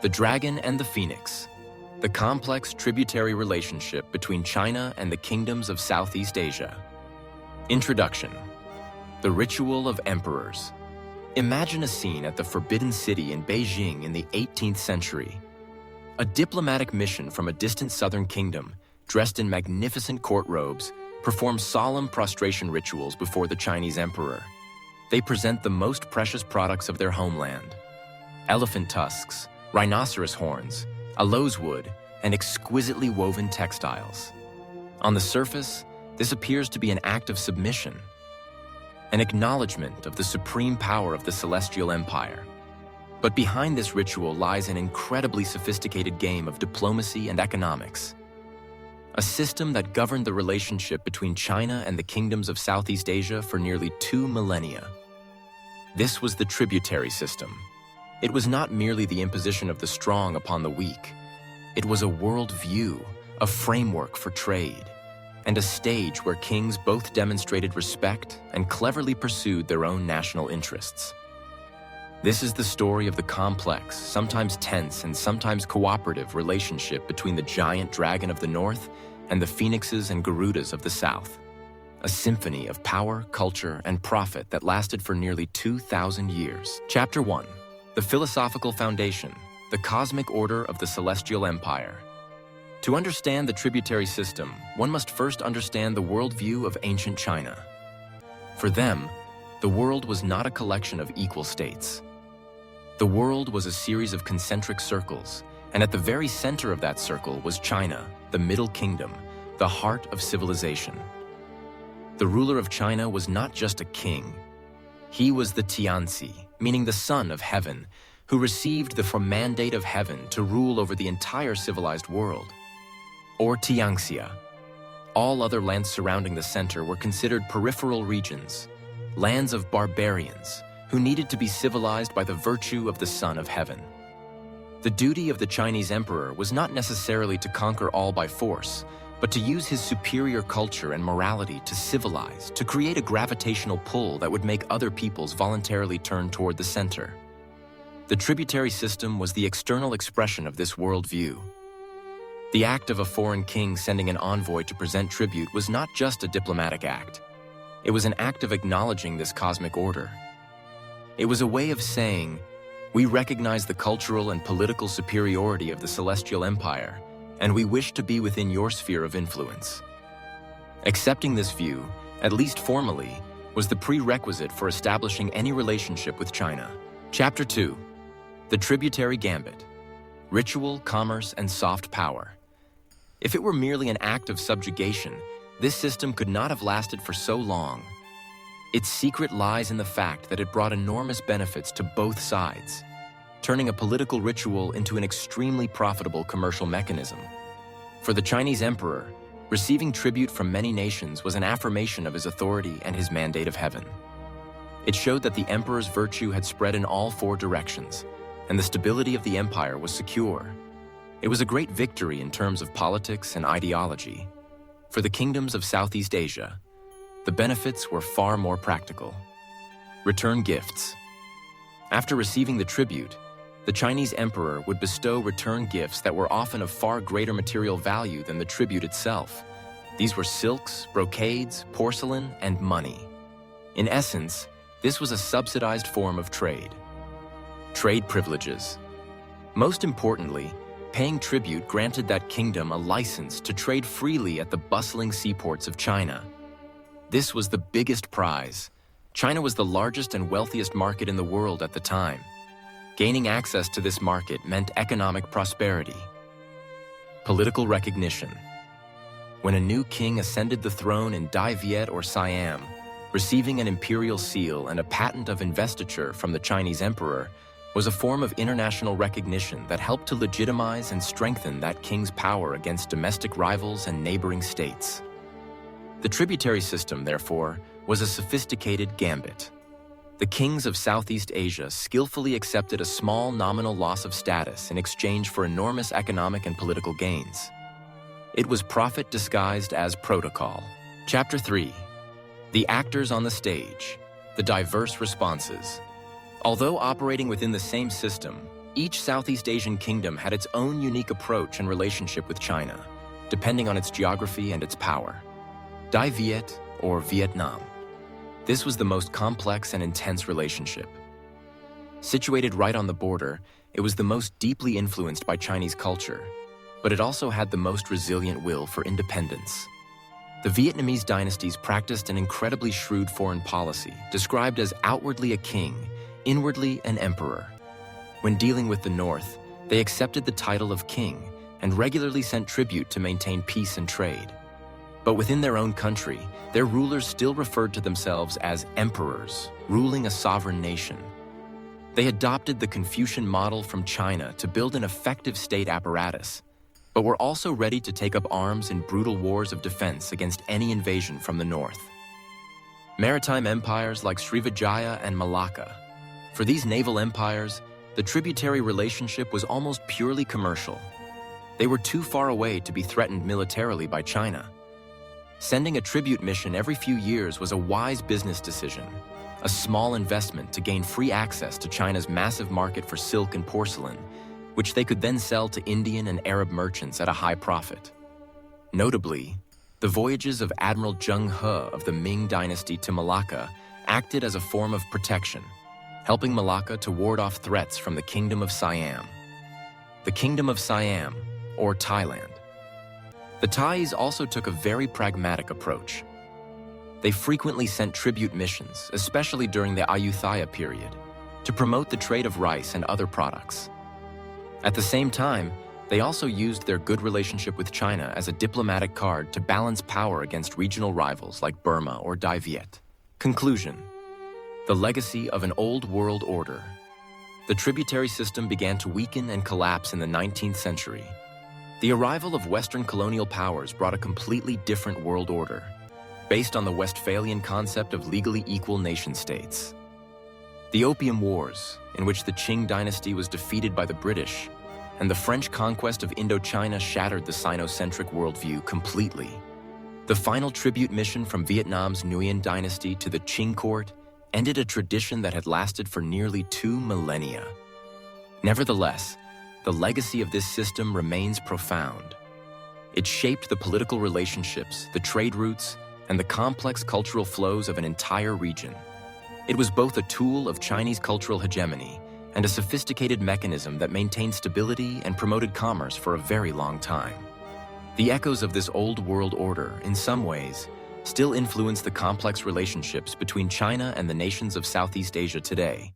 The Dragon and the Phoenix, the complex tributary relationship between China and the kingdoms of Southeast Asia. Introduction. The Ritual of Emperors. Imagine a scene at the Forbidden City in Beijing in the 18th century. A diplomatic mission from a distant southern kingdom, dressed in magnificent court robes, performs solemn prostration rituals before the Chinese emperor. They present the most precious products of their homeland: elephant tusks, rhinoceros horns, aloes wood, and exquisitely woven textiles. On the surface, this appears to be an act of submission, an acknowledgement of the supreme power of the Celestial Empire. But behind this ritual lies an incredibly sophisticated game of diplomacy and economics, a system that governed the relationship between China and the kingdoms of Southeast Asia for nearly 2 millennia. This was the tributary system. It was not merely the imposition of the strong upon the weak. It was a world view, a framework for trade, and a stage where kings both demonstrated respect and cleverly pursued their own national interests. This is the story of the complex, sometimes tense and sometimes cooperative relationship between the giant dragon of the north and the phoenixes and garudas of the south. A symphony of power, culture, and profit that lasted for nearly 2,000 years. Chapter 1. The Philosophical Foundation, the Cosmic Order of the Celestial Empire. To understand the tributary system, one must first understand the worldview of ancient China. For them, the world was not a collection of equal states. The world was a series of concentric circles, and at the very center of that circle was China, the Middle Kingdom, the heart of civilization. The ruler of China was not just a king. He was the Tianzi, meaning the Son of Heaven, who received the mandate of heaven to rule over the entire civilized world. Or Tianxia. All other lands surrounding the center were considered peripheral regions, lands of barbarians who needed to be civilized by the virtue of the Son of Heaven. The duty of the Chinese emperor was not necessarily to conquer all by force, but to use his superior culture and morality to civilize, to create a gravitational pull that would make other peoples voluntarily turn toward the center. The tributary system was the external expression of this worldview. The act of a foreign king sending an envoy to present tribute was not just a diplomatic act. It was an act of acknowledging this cosmic order. It was a way of saying, we recognize the cultural and political superiority of the Celestial Empire, and we wish to be within your sphere of influence. Accepting this view, at least formally, was the prerequisite for establishing any relationship with China. Chapter 2. The Tributary Gambit. Ritual, Commerce, and Soft Power. If it were merely an act of subjugation, this system could not have lasted for so long. Its secret lies in the fact that it brought enormous benefits to both sides, turning a political ritual into an extremely profitable commercial mechanism. For the Chinese emperor, receiving tribute from many nations was an affirmation of his authority and his mandate of heaven. It showed that the emperor's virtue had spread in all 4 directions, and the stability of the empire was secure. It was a great victory in terms of politics and ideology. For the kingdoms of Southeast Asia, the benefits were far more practical. Return gifts. After receiving the tribute, the Chinese emperor would bestow return gifts that were often of far greater material value than the tribute itself. These were silks, brocades, porcelain, and money. In essence, this was a subsidized form of trade. Trade privileges. Most importantly, paying tribute granted that kingdom a license to trade freely at the bustling seaports of China. This was the biggest prize. China was the largest and wealthiest market in the world at the time. Gaining access to this market meant economic prosperity. Political recognition. When a new king ascended the throne in Đại Việt or Siam, receiving an imperial seal and a patent of investiture from the Chinese emperor was a form of international recognition that helped to legitimize and strengthen that king's power against domestic rivals and neighboring states. The tributary system, therefore, was a sophisticated gambit. The kings of Southeast Asia skillfully accepted a small nominal loss of status in exchange for enormous economic and political gains. It was profit disguised as protocol. Chapter 3. The actors on the stage, the diverse responses. Although operating within the same system, Each Southeast Asian kingdom had its own unique approach and relationship with China, depending on its geography and its power. Đại Việt, or Vietnam. This was the most complex and intense relationship. Situated right on the border, it was the most deeply influenced by Chinese culture, but it also had the most resilient will for independence. The Vietnamese dynasties practiced an incredibly shrewd foreign policy, described as outwardly a king, inwardly an emperor. When dealing with the North, they accepted the title of king and regularly sent tribute to maintain peace and trade. But within their own country, their rulers still referred to themselves as emperors, ruling a sovereign nation. They adopted the Confucian model from China to build an effective state apparatus, but were also ready to take up arms in brutal wars of defense against any invasion from the north. Maritime empires like Srivijaya and Malacca. For these naval empires, the tributary relationship was almost purely commercial. They were too far away to be threatened militarily by China. Sending a tribute mission every few years was a wise business decision, a small investment to gain free access to China's massive market for silk and porcelain, which they could then sell to Indian and Arab merchants at a high profit. Notably, the voyages of Admiral Zheng He of the Ming dynasty to Malacca acted as a form of protection, helping Malacca to ward off threats from the Kingdom of Siam. The Kingdom of Siam, or Thailand. The Thais also took a very pragmatic approach. They frequently sent tribute missions, especially during the Ayutthaya period, to promote the trade of rice and other products. At the same time, they also used their good relationship with China as a diplomatic card to balance power against regional rivals like Burma or Đại Việt. Conclusion: the legacy of an old world order. The tributary system began to weaken and collapse in the 19th century. The arrival of Western colonial powers brought a completely different world order, based on the Westphalian concept of legally equal nation-states. The Opium Wars, in which the Qing dynasty was defeated by the British, and the French conquest of Indochina shattered the Sino-centric worldview completely. The final tribute mission from Vietnam's Nguyen dynasty to the Qing court ended a tradition that had lasted for nearly 2 millennia. Nevertheless, the legacy of this system remains profound. It shaped the political relationships, the trade routes, and the complex cultural flows of an entire region. It was both a tool of Chinese cultural hegemony and a sophisticated mechanism that maintained stability and promoted commerce for a very long time. The echoes of this old world order, in some ways, still influence the complex relationships between China and the nations of Southeast Asia today.